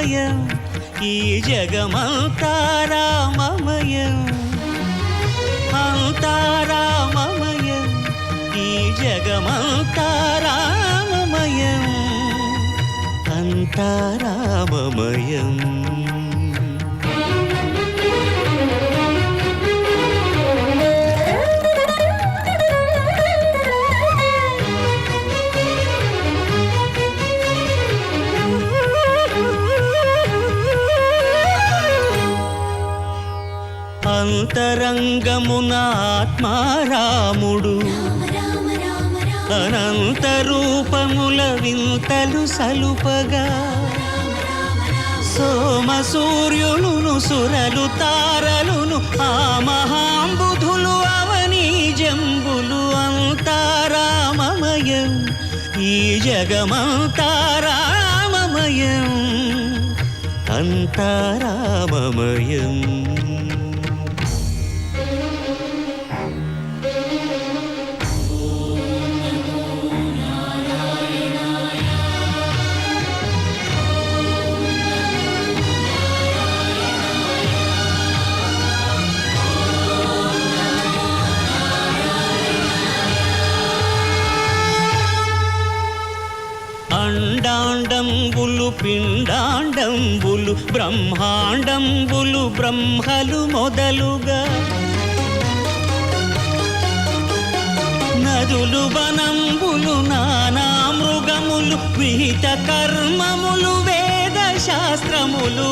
రామమయం ఈ జగమంతా రామమయం అంతా రామమయం ఈ జగమంతా రామమయం అంతా రామమయం. అంతరంగమున ఆత్మారాముడు అనంత రూపముల వింతలు సలుపగా సోమ సూర్యులును సురలు తారలును ఆ మహాంబుధులు అవనీ జంబులు అంతా రామమయం ఈ జగమంతా రామమయం అంతా రామమయం. అండాండంబులు పిండాండంబులు బ్రహ్మాండంబులు బ్రహ్మలు మొదలుగా నదులు వనంబులు నానా మృగములు విహిత కర్మములు వేద శాస్త్రములు